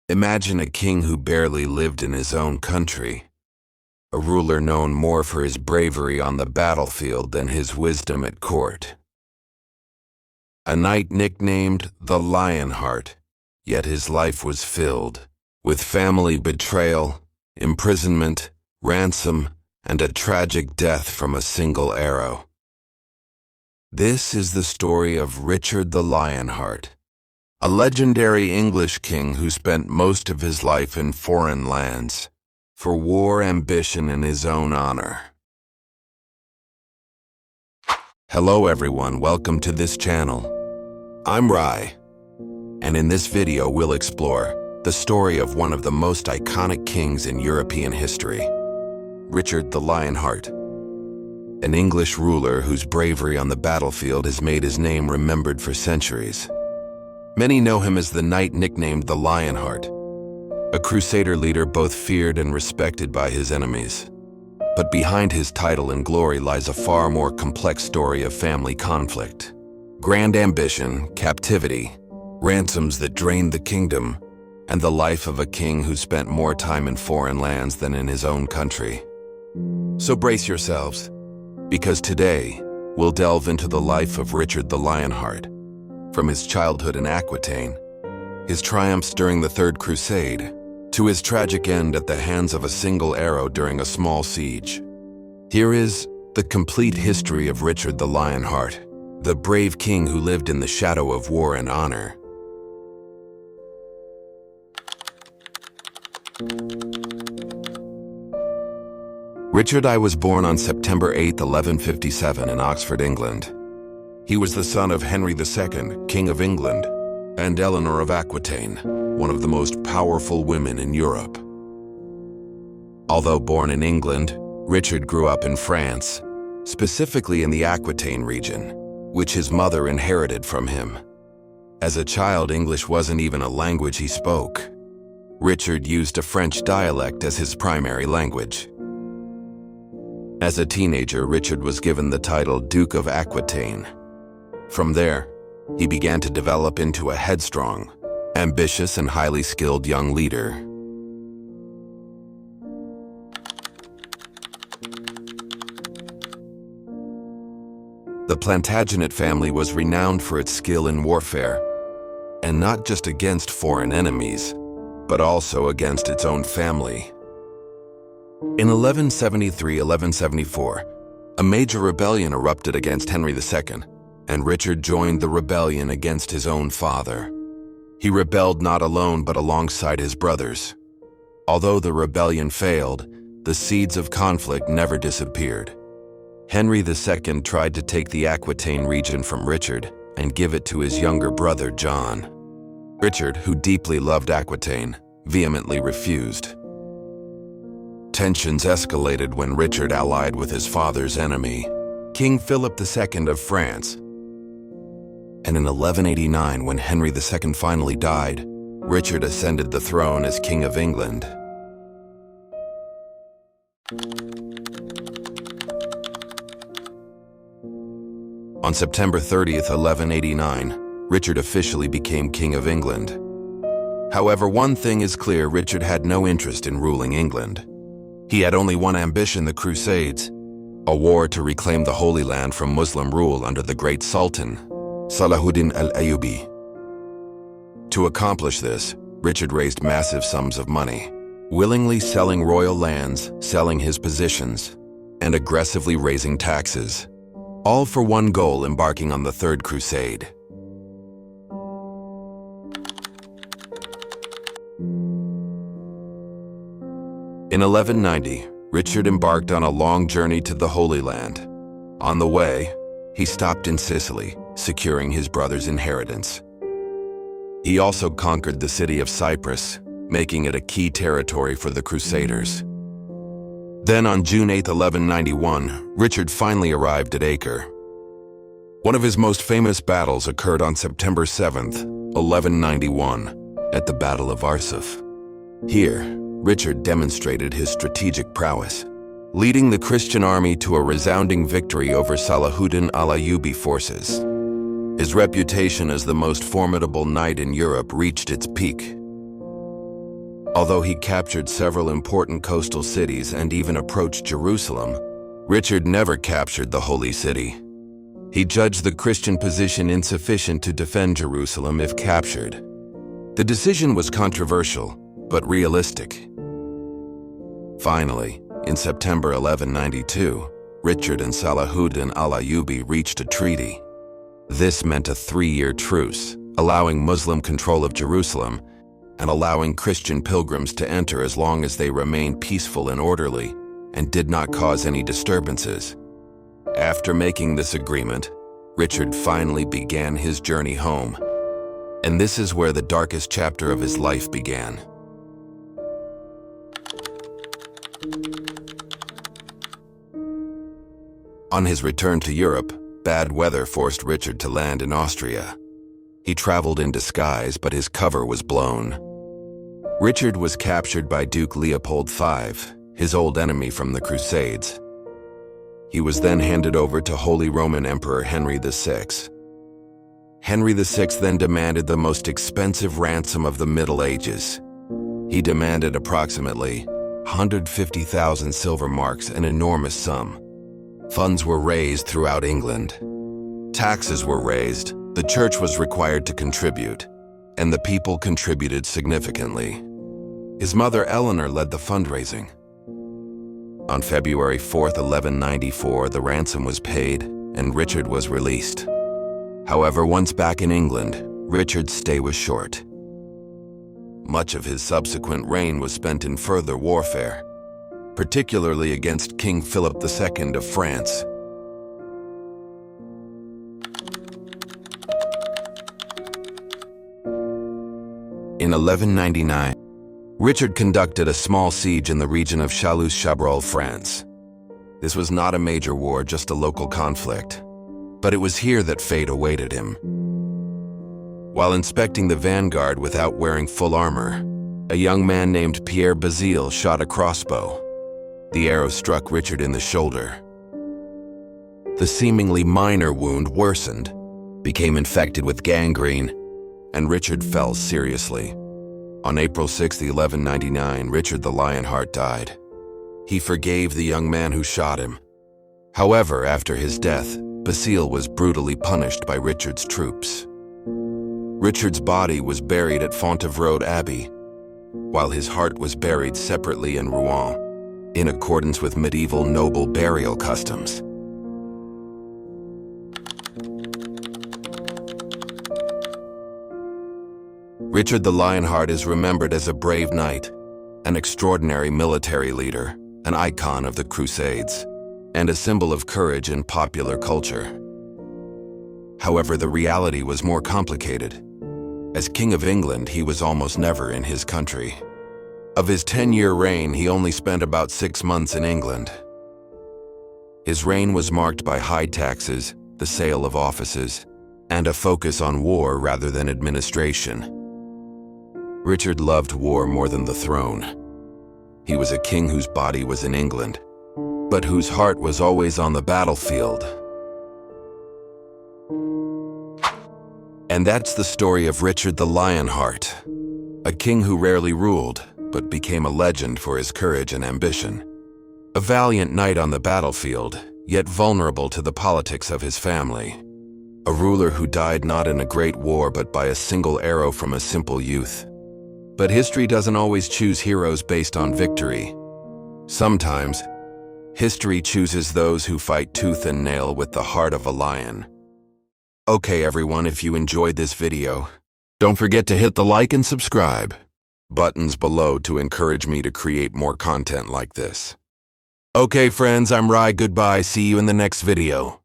Imagine a king who barely lived in his own country, a ruler known more for his bravery on the battlefield than his wisdom at court. A knight nicknamed the Lionheart, yet his life was filled with family betrayal, imprisonment, ransom, and a tragic death from a single arrow. This is the story of Richard the Lionheart, a legendary English king who spent most of his life in foreign lands for war ambition in his own honor. Hello everyone, welcome to this channel. I'm Rai, and in this video we'll explore the story of one of the most iconic kings in European history, Richard the Lionheart, an English ruler whose bravery on the battlefield has made his name remembered for centuries. Many know him as the knight nicknamed the Lionheart, a Crusader leader both feared and respected by his enemies. But behind his title and glory lies a far more complex story of family conflict, grand ambition, captivity, ransoms that drained the kingdom, and the life of a king who spent more time in foreign lands than in his own country. So brace yourselves, because today we'll delve into the life of Richard the Lionheart, from his childhood in Aquitaine, his triumphs during the Third Crusade, to his tragic end at the hands of a single arrow during a small siege. Here is the complete history of Richard the Lionheart, the brave king who lived in the shadow of war and honor. Richard I was born on September 8, 1157 in Oxford, England. He was the son of Henry II, King of England, and Eleanor of Aquitaine, one of the most powerful women in Europe. Although born in England, Richard grew up in France, specifically in the Aquitaine region, which his mother inherited from him. As a child, English wasn't even a language he spoke. Richard used a French dialect as his primary language. As a teenager, Richard was given the title Duke of Aquitaine. From there, he began to develop into a headstrong, ambitious, and highly skilled young leader. The Plantagenet family was renowned for its skill in warfare, and not just against foreign enemies, but also against its own family. In 1173-1174, a major rebellion erupted against Henry II, and Richard joined the rebellion against his own father. He rebelled not alone but alongside his brothers. Although the rebellion failed, the seeds of conflict never disappeared. Henry II tried to take the Aquitaine region from Richard and give it to his younger brother John. Richard, who deeply loved Aquitaine, vehemently refused. Tensions escalated when Richard allied with his father's enemy, King Philip II of France. And in 1189, when Henry II finally died, Richard ascended the throne as King of England. On September 30th, 1189, Richard officially became King of England. However, one thing is clear: Richard had no interest in ruling England. He had only one ambition: the Crusades, a war to reclaim the Holy Land from Muslim rule under the great Sultan, Salahuddin Al-Ayyubi. To accomplish this, Richard raised massive sums of money, willingly selling royal lands, selling his positions, and aggressively raising taxes, all for one goal: embarking on the Third Crusade. In 1190, Richard embarked on a long journey to the Holy Land. On the way, he stopped in Sicily, securing his brother's inheritance. He also conquered the city of Cyprus, making it a key territory for the Crusaders. Then on June 8, 1191, Richard finally arrived at Acre. One of his most famous battles occurred on September 7th, 1191, at the Battle of Arsuf. Here, Richard demonstrated his strategic prowess, leading the Christian army to a resounding victory over Salahuddin Al-Ayyubi forces. His reputation as the most formidable knight in Europe reached its peak. Although he captured several important coastal cities and even approached Jerusalem, Richard never captured the Holy City. He judged the Christian position insufficient to defend Jerusalem if captured. The decision was controversial, but realistic. Finally, in September 1192, Richard and Salahuddin Al-Ayyubi reached a treaty. This meant a 3-year truce, allowing Muslim control of Jerusalem and allowing Christian pilgrims to enter as long as they remained peaceful and orderly and did not cause any disturbances. After making this agreement, Richard finally began his journey home. And this is where the darkest chapter of his life began. On his return to Europe, bad weather forced Richard to land in Austria. He traveled in disguise, but his cover was blown. Richard was captured by Duke Leopold V, his old enemy from the Crusades. He was then handed over to Holy Roman Emperor Henry VI. Henry VI then demanded the most expensive ransom of the Middle Ages. He demanded approximately 150,000 silver marks, an enormous sum. Funds were raised throughout England. Taxes were raised, the church was required to contribute, and the people contributed significantly. His mother Eleanor led the fundraising. On February 4, 1194, the ransom was paid and Richard was released. However, once back in England, Richard's stay was short. Much of his subsequent reign was spent in further warfare, particularly against King Philip II of France. In 1199, Richard conducted a small siege in the region of Chalus-Chabrol, France. This was not a major war, just a local conflict. But it was here that fate awaited him. While inspecting the vanguard without wearing full armor, a young man named Pierre Bazile shot a crossbow. The arrow struck Richard in the shoulder. The seemingly minor wound worsened, became infected with gangrene, and Richard fell seriously. On April 6, 1199, Richard the Lionheart died. He forgave the young man who shot him. However, after his death, Bazile was brutally punished by Richard's troops. Richard's body was buried at Fontevraud Abbey, while his heart was buried separately in Rouen, in accordance with medieval noble burial customs. Richard the Lionheart is remembered as a brave knight, an extraordinary military leader, an icon of the Crusades, and a symbol of courage in popular culture. However, the reality was more complicated. As King of England, he was almost never in his country. Of his 10-year reign, he only spent about 6 months in England. His reign was marked by high taxes, the sale of offices, and a focus on war rather than administration. Richard loved war more than the throne. He was a king whose body was in England, but whose heart was always on the battlefield. And that's the story of Richard the Lionheart, a king who rarely ruled, but became a legend for his courage and ambition. A valiant knight on the battlefield, yet vulnerable to the politics of his family. A ruler who died not in a great war, but by a single arrow from a simple youth. But history doesn't always choose heroes based on victory. Sometimes, history chooses those who fight tooth and nail with the heart of a lion. Okay everyone, if you enjoyed this video, don't forget to hit the like and subscribe buttons below to encourage me to create more content like this. Okay friends, I'm Rai, goodbye, see you in the next video.